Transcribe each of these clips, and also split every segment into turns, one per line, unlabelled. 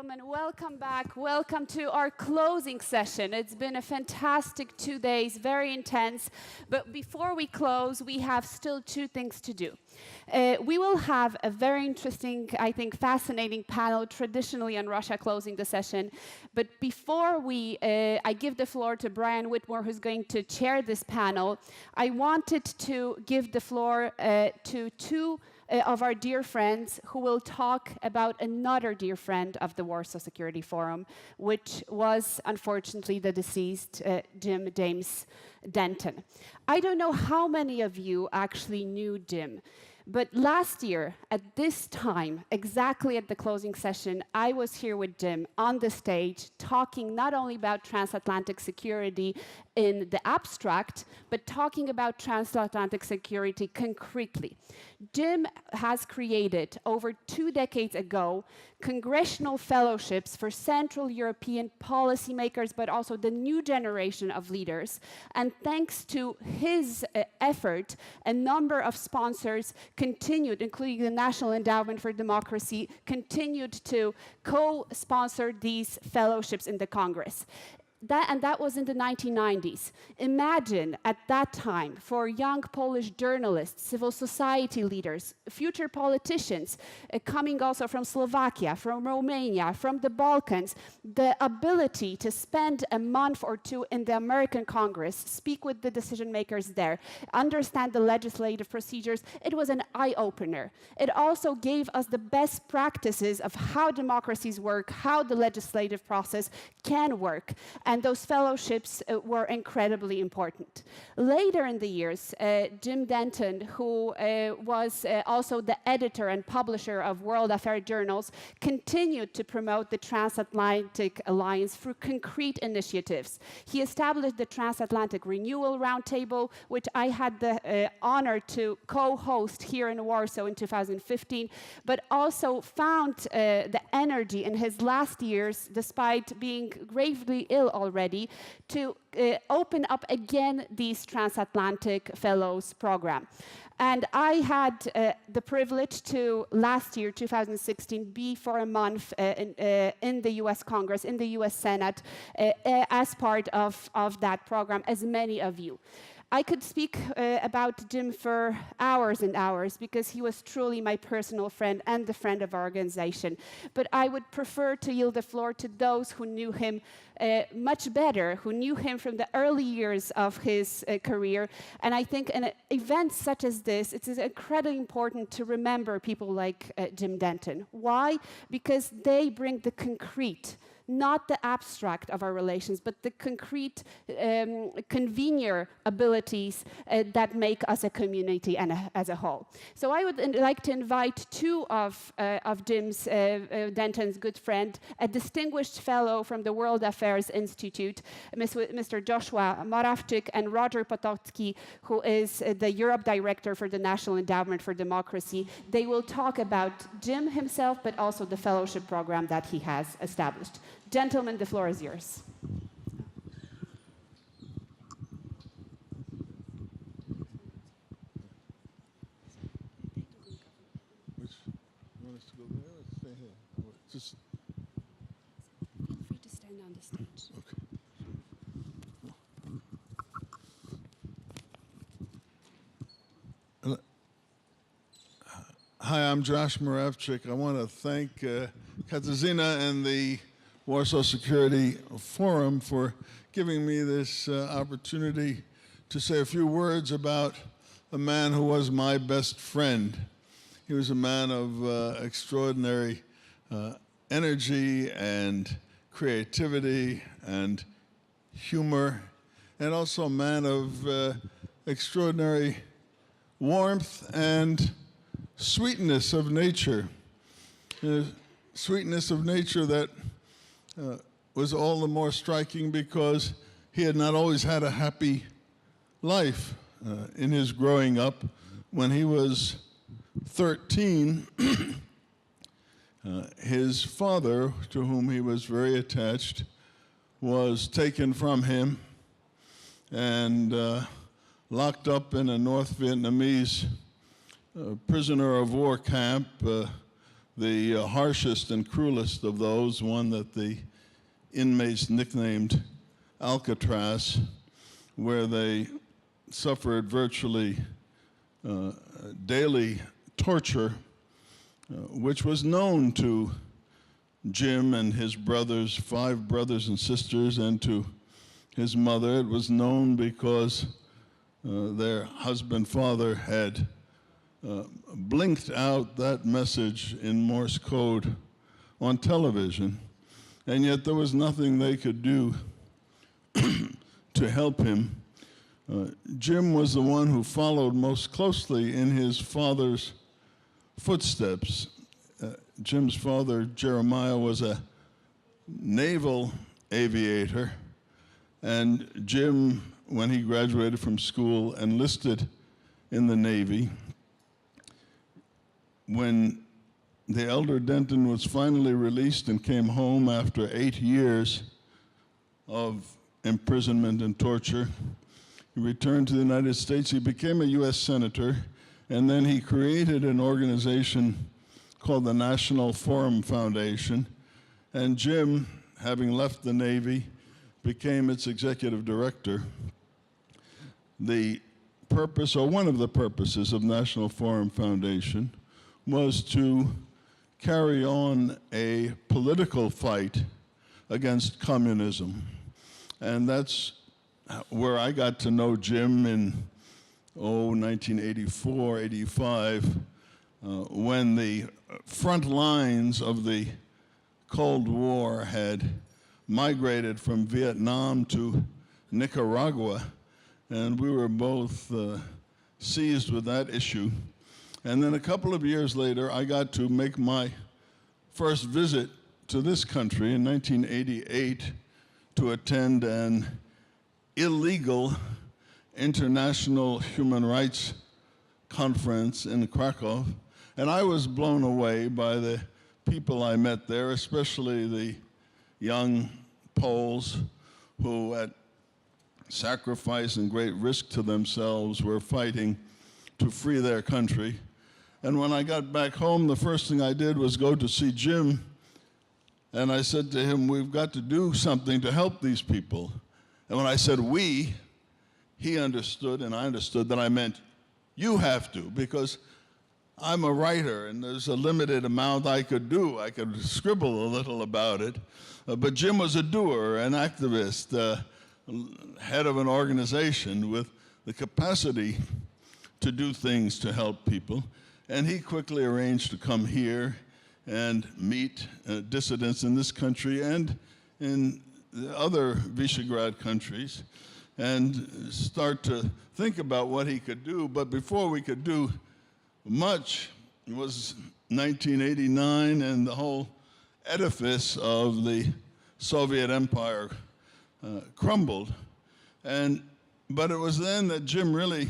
gentlemen, welcome back. Welcome to our closing session. It's been a fantastic 2 days, very intense. But before we close, we have still two things to do. We will have a very interesting, I think, fascinating panel, traditionally on Russia, closing the session. But before I give the floor to Brian Whitmore, who's going to chair this panel, I wanted to give the floor to two of our dear friends who will talk about another dear friend of the Warsaw Security Forum, which was, unfortunately, the deceased Jim James Denton. I don't know how many of you actually knew Jim, but last year, at this time, exactly at the closing session, I was here with Jim on the stage talking not only about transatlantic security in the abstract, but talking about transatlantic security concretely. Jim has created, over 2 decades ago, congressional fellowships for Central European policymakers, but also the new generation of leaders. And thanks to his effort, a number of sponsors continued, including the National Endowment for Democracy, continued to co-sponsor these fellowships in the Congress. That was in the 1990s. Imagine at that time for young Polish journalists, civil society leaders, future politicians coming also from Slovakia, from Romania, from the Balkans, the ability to spend a month or two in the American Congress, speak with the decision makers there, understand the legislative procedures. It was an eye-opener. It also gave us the best practices of how democracies work, how the legislative process can work. And those fellowships were incredibly important. Later in the years, Jim Denton, who was also the editor and publisher of World Affairs journals, continued to promote the Transatlantic Alliance through concrete initiatives. He established the Transatlantic Renewal Roundtable, which I had the honor to co-host here in Warsaw in 2015, but also found the energy in his last years, despite being gravely ill already, to open up again these transatlantic fellows program. And I had the privilege to, last year, 2016, be for a month in the US Congress, in the US Senate, as part of that program, as many of you. I could speak about Jim for hours and hours because he was truly my personal friend and the friend of our organization. But I would prefer to yield the floor to those who knew him much better, who knew him from the early years of his career. And I think in events such as this, it's incredibly important to remember people like Jim Denton. Why? Because they bring the concrete, not the abstract of our relations, but the concrete convener abilities that make us a community and as a whole. So I would like to invite two of Jim's, Denton's good friend, a distinguished fellow from the World Affairs Institute, Mr. Joshua Morawczyk, and Roger Potocki, who is the Europe Director for the National Endowment for Democracy. They will talk about Jim himself, but also the fellowship program that he has established. Gentlemen, the floor is yours.
Which, you want us to go there or stay here? Just
Feel free to stand on the stage.
Okay. Hi, I'm Josh Morawczyk. I want to thank Katarzyna and the Warsaw Security Forum for giving me this opportunity to say a few words about a man who was my best friend. He was a man of extraordinary energy and creativity and humor, and also a man of extraordinary warmth and sweetness of nature. Sweetness of nature that was all the more striking because he had not always had a happy life in his growing up. When he was 13, his father, to whom he was very attached, was taken from him and locked up in a North Vietnamese prisoner of war camp the harshest and cruelest of those, one that the inmates nicknamed Alcatraz, where they suffered virtually daily torture, which was known to Jim and his brothers, 5 brothers and sisters, and to his mother. It was known because their husband, father, had blinked out that message in Morse code on television, and yet there was nothing they could do to help him. Jim was the one who followed most closely in his father's footsteps. Jim's father, Jeremiah, was a naval aviator, and Jim, when he graduated from school, enlisted in the Navy. When the elder Denton was finally released and came home after 8 years of imprisonment and torture, he returned to the United States. He became a U.S. Senator, and then he created an organization called the National Forum Foundation. And Jim, having left the Navy, became its executive director. The purpose, or one of the purposes, of National Forum Foundation was to carry on a political fight against communism. And that's where I got to know Jim in 1984, 85, when the front lines of the Cold War had migrated from Vietnam to Nicaragua, and we were both seized with that issue. And then a couple of years later, I got to make my first visit to this country in 1988 to attend an illegal international human rights conference in Krakow. And I was blown away by the people I met there, especially the young Poles who, at sacrifice and great risk to themselves, were fighting to free their country. And when I got back home, the first thing I did was go to see Jim, and I said to him, we've got to do something to help these people. And when I said we, he understood, and I understood that I meant you have to, because I'm a writer, and there's a limited amount I could do. I could scribble a little about it. But Jim was a doer, an activist, head of an organization with the capacity to do things to help people. And he quickly arranged to come here and meet dissidents in this country and in the other Visegrad countries and start to think about what he could do. But before we could do much, it was 1989, and the whole edifice of the Soviet Empire crumbled. But it was then that Jim really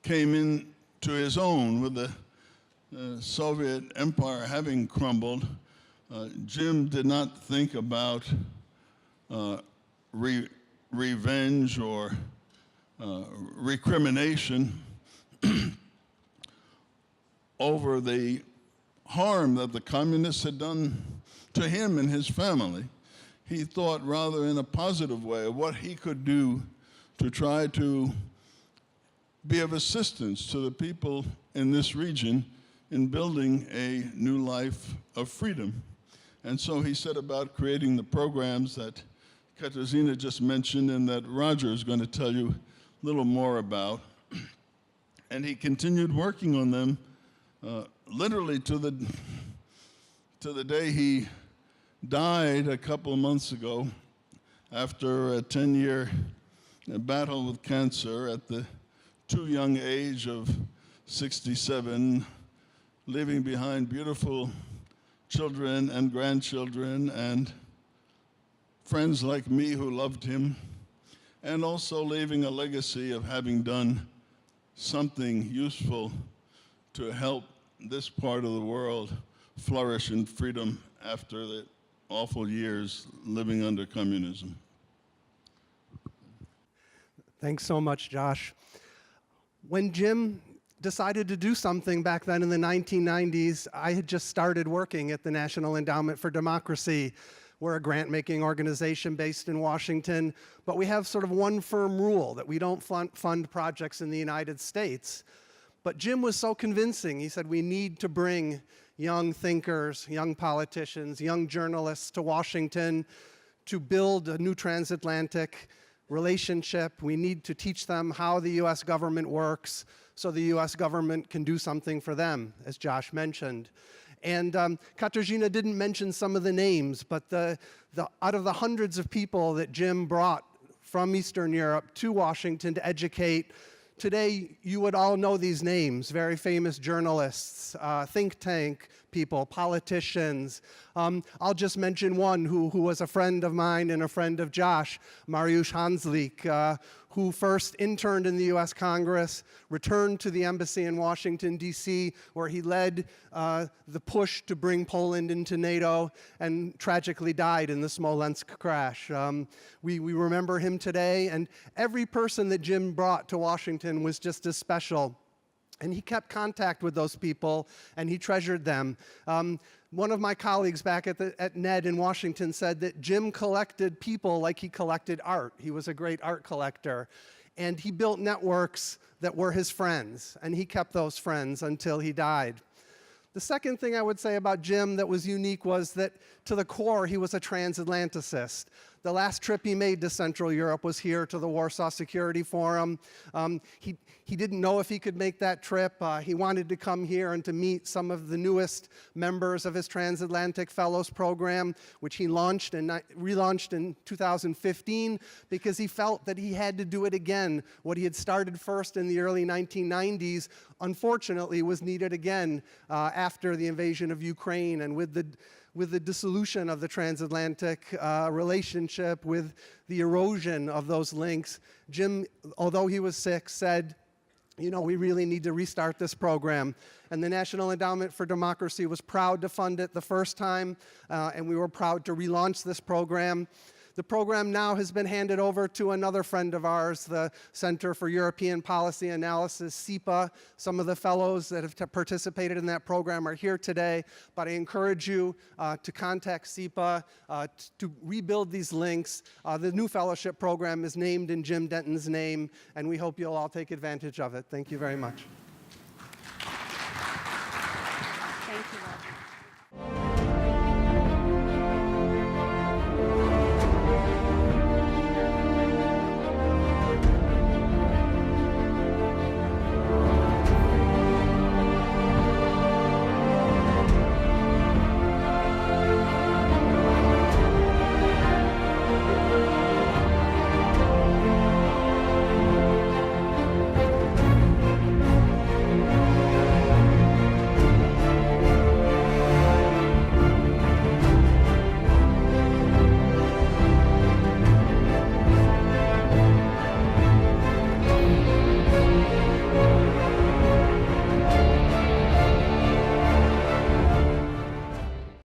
came into his own with the Soviet Empire having crumbled. Jim did not think about revenge or recrimination over the harm that the communists had done to him and his family. He thought rather in a positive way of what he could do to try to be of assistance to the people in this region in building a new life of freedom. And so he set about creating the programs that Katarzyna just mentioned and that Roger is going to tell you a little more about. And he continued working on them literally to the day he died a couple of months ago after a 10-year battle with cancer at the too young age of 67, leaving behind beautiful children and grandchildren and friends like me who loved him, and also leaving a legacy of having done something useful to help this part of the world flourish in freedom after the awful years living under communism.
Thanks so much, Josh. When Jim decided to do something back then in the 1990s. I had just started working at the National Endowment for Democracy. We're a grant-making organization based in Washington, but we have sort of one firm rule that we don't fund projects in the United States. But Jim was so convincing. He said, we need to bring young thinkers, young politicians, young journalists to Washington to build a new transatlantic relationship. We need to teach them how the U.S. government works so the U.S. government can do something for them, as Josh mentioned. And Katarzyna didn't mention some of the names, but out of the hundreds of people that Jim brought from Eastern Europe to Washington to educate, today you would all know these names: very famous journalists, think tank people, politicians. I'll just mention one who was a friend of mine and a friend of Josh, Mariusz Hanslik, who first interned in the U.S. Congress, returned to the embassy in Washington, D.C., where he led the push to bring Poland into NATO, and tragically died in the Smolensk crash. We remember him today, and every person that Jim brought to Washington was just as special. And he kept contact with those people, and he treasured them. One of my colleagues back at NED in Washington said that Jim collected people like he collected art. He was a great art collector. And he built networks that were his friends, and he kept those friends until he died. The second thing I would say about Jim that was unique was that, to the core, he was a transatlanticist. The last trip he made to Central Europe was here to the Warsaw Security Forum. He didn't know if he could make that trip. He wanted to come here and to meet some of the newest members of his Transatlantic Fellows program, which he launched and relaunched in 2015, because he felt that he had to do it again. What he had started first in the early 1990s, unfortunately, was needed again after the invasion of Ukraine and with the dissolution of the transatlantic relationship, with the erosion of those links. Jim, although he was sick, said, you know, we really need to restart this program. And the National Endowment for Democracy was proud to fund it the first time, and we were proud to relaunch this program. The program now has been handed over to another friend of ours, the Center for European Policy Analysis, CEPA. Some of the fellows that have participated in that program are here today, but I encourage you to contact CEPA to rebuild these links. The new fellowship program is named in Jim Denton's name, and we hope you'll all take advantage of it. Thank you very much.